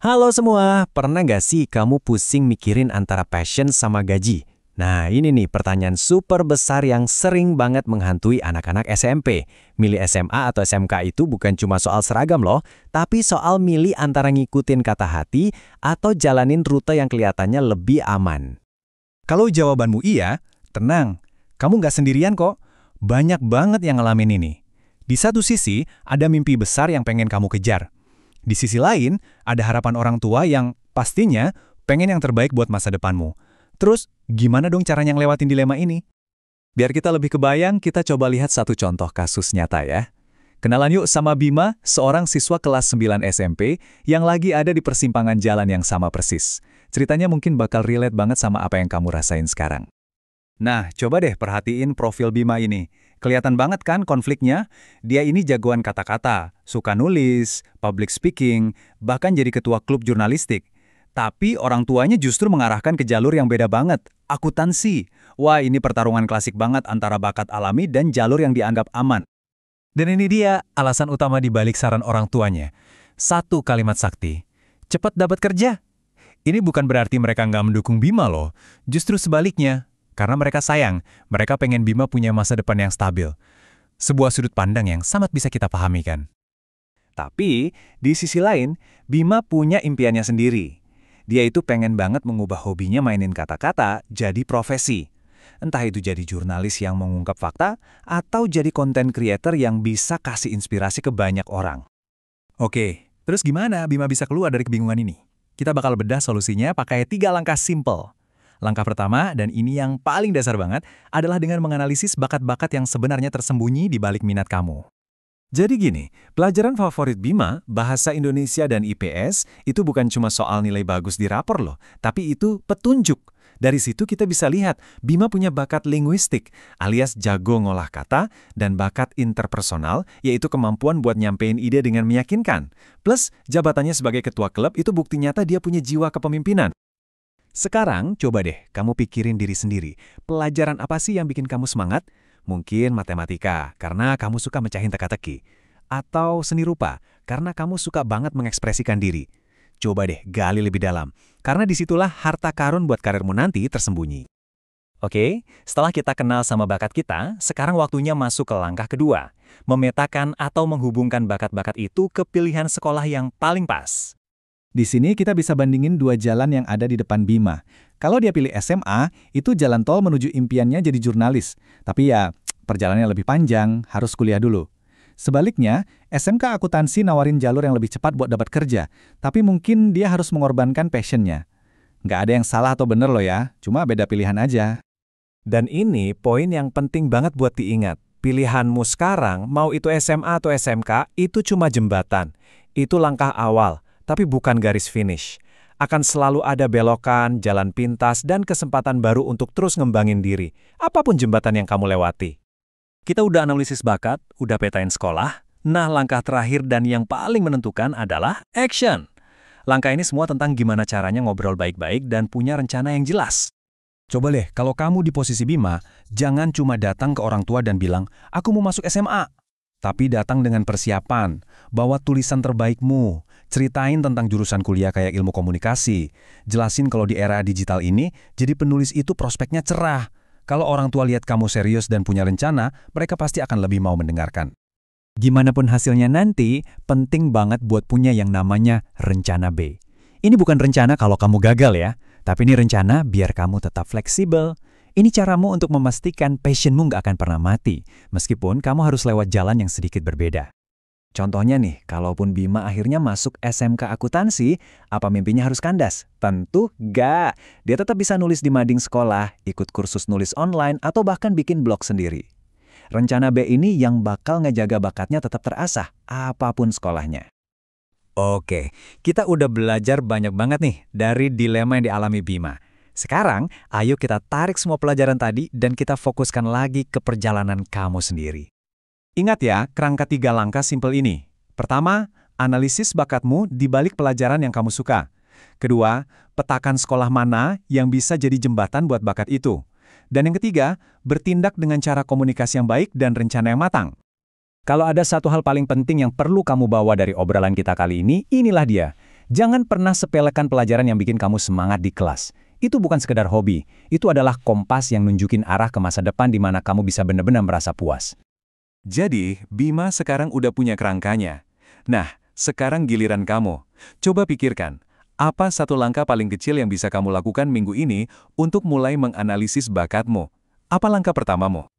Halo semua, pernah nggak sih kamu pusing mikirin antara passion sama gaji? Nah ini nih pertanyaan super besar yang sering banget menghantui anak-anak SMP. Milih SMA atau SMK itu bukan cuma soal seragam loh, tapi soal milih antara ngikutin kata hati atau jalanin rute yang kelihatannya lebih aman. Kalau jawabanmu iya, tenang. Kamu nggak sendirian kok. Banyak banget yang ngalamin ini. Di satu sisi, ada mimpi besar yang pengen kamu kejar. Di sisi lain, ada harapan orang tua yang pastinya pengen yang terbaik buat masa depanmu. Terus, gimana dong caranya ngelewatin dilema ini? Biar kita lebih kebayang, kita coba lihat satu contoh kasus nyata ya. Kenalan yuk sama Bima, seorang siswa kelas 9 SMP yang lagi ada di persimpangan jalan yang sama persis. Ceritanya mungkin bakal relate banget sama apa yang kamu rasain sekarang. Nah, coba deh perhatiin profil Bima ini. Kelihatan banget kan konfliknya? Dia ini jagoan kata-kata, suka nulis, public speaking, bahkan jadi ketua klub jurnalistik. Tapi orang tuanya justru mengarahkan ke jalur yang beda banget, akuntansi. Wah, ini pertarungan klasik banget antara bakat alami dan jalur yang dianggap aman. Dan ini dia alasan utama di balik saran orang tuanya. Satu kalimat sakti, cepat dapat kerja. Ini bukan berarti mereka nggak mendukung Bima loh, justru sebaliknya. Karena mereka sayang, mereka pengen Bima punya masa depan yang stabil. Sebuah sudut pandang yang sangat bisa kita pahami kan. Tapi, di sisi lain, Bima punya impiannya sendiri. Dia itu pengen banget mengubah hobinya mainin kata-kata jadi profesi. Entah itu jadi jurnalis yang mengungkap fakta, atau jadi content creator yang bisa kasih inspirasi ke banyak orang. Oke, terus gimana Bima bisa keluar dari kebingungan ini? Kita bakal bedah solusinya pakai 3 langkah simple. Langkah pertama, dan ini yang paling dasar banget, adalah dengan menganalisis bakat-bakat yang sebenarnya tersembunyi di balik minat kamu. Jadi gini, pelajaran favorit Bima, Bahasa Indonesia dan IPS, itu bukan cuma soal nilai bagus di rapor loh, tapi itu petunjuk. Dari situ kita bisa lihat, Bima punya bakat linguistik, alias jago ngolah kata, dan bakat interpersonal, yaitu kemampuan buat nyampein ide dengan meyakinkan. Plus, jabatannya sebagai ketua klub itu bukti nyata dia punya jiwa kepemimpinan. Sekarang, coba deh kamu pikirin diri sendiri. Pelajaran apa sih yang bikin kamu semangat? Mungkin matematika, karena kamu suka mecahin teka-teki. Atau seni rupa, karena kamu suka banget mengekspresikan diri. Coba deh gali lebih dalam, karena disitulah harta karun buat karirmu nanti tersembunyi. Oke, setelah kita kenal sama bakat kita, sekarang waktunya masuk ke langkah kedua. Memetakan atau menghubungkan bakat-bakat itu ke pilihan sekolah yang paling pas. Di sini kita bisa bandingin 2 jalan yang ada di depan Bima. Kalau dia pilih SMA, itu jalan tol menuju impiannya jadi jurnalis. Tapi ya, perjalanannya lebih panjang, harus kuliah dulu. Sebaliknya, SMK akuntansi nawarin jalur yang lebih cepat buat dapat kerja. Tapi mungkin dia harus mengorbankan passionnya. Nggak ada yang salah atau bener loh ya, cuma beda pilihan aja. Dan ini poin yang penting banget buat diingat. Pilihanmu sekarang, mau itu SMA atau SMK, itu cuma jembatan. Itu langkah awal. Tapi bukan garis finish. Akan selalu ada belokan, jalan pintas, dan kesempatan baru untuk terus ngembangin diri, apapun jembatan yang kamu lewati. Kita udah analisis bakat, udah petain sekolah, nah langkah terakhir dan yang paling menentukan adalah action. Langkah ini semua tentang gimana caranya ngobrol baik-baik dan punya rencana yang jelas. Coba deh, kalau kamu di posisi Bima, jangan cuma datang ke orang tua dan bilang, aku mau masuk SMA. Tapi datang dengan persiapan, bawa tulisan terbaikmu, ceritain tentang jurusan kuliah kayak ilmu komunikasi, jelasin kalau di era digital ini, jadi penulis itu prospeknya cerah. Kalau orang tua lihat kamu serius dan punya rencana, mereka pasti akan lebih mau mendengarkan. Gimana pun hasilnya nanti, penting banget buat punya yang namanya rencana B. Ini bukan rencana kalau kamu gagal ya, tapi ini rencana biar kamu tetap fleksibel. Ini caramu untuk memastikan passionmu nggak akan pernah mati, meskipun kamu harus lewat jalan yang sedikit berbeda. Contohnya nih, kalaupun Bima akhirnya masuk SMK akuntansi, apa mimpinya harus kandas? Tentu nggak. Dia tetap bisa nulis di mading sekolah, ikut kursus nulis online, atau bahkan bikin blog sendiri. Rencana B ini yang bakal ngejaga bakatnya tetap terasah, apapun sekolahnya. Oke, kita udah belajar banyak banget nih dari dilema yang dialami Bima. Sekarang, ayo kita tarik semua pelajaran tadi dan kita fokuskan lagi ke perjalanan kamu sendiri. Ingat ya, kerangka 3 langkah simpel ini. Pertama, analisis bakatmu di balik pelajaran yang kamu suka. Kedua, petakan sekolah mana yang bisa jadi jembatan buat bakat itu. Dan yang ketiga, bertindak dengan cara komunikasi yang baik dan rencana yang matang. Kalau ada satu hal paling penting yang perlu kamu bawa dari obrolan kita kali ini, inilah dia. Jangan pernah sepelekan pelajaran yang bikin kamu semangat di kelas. Itu bukan sekedar hobi, itu adalah kompas yang nunjukin arah ke masa depan di mana kamu bisa benar-benar merasa puas. Jadi, Bima sekarang udah punya kerangkanya. Nah, sekarang giliran kamu. Coba pikirkan, apa satu langkah paling kecil yang bisa kamu lakukan minggu ini untuk mulai menganalisis bakatmu? Apa langkah pertamamu?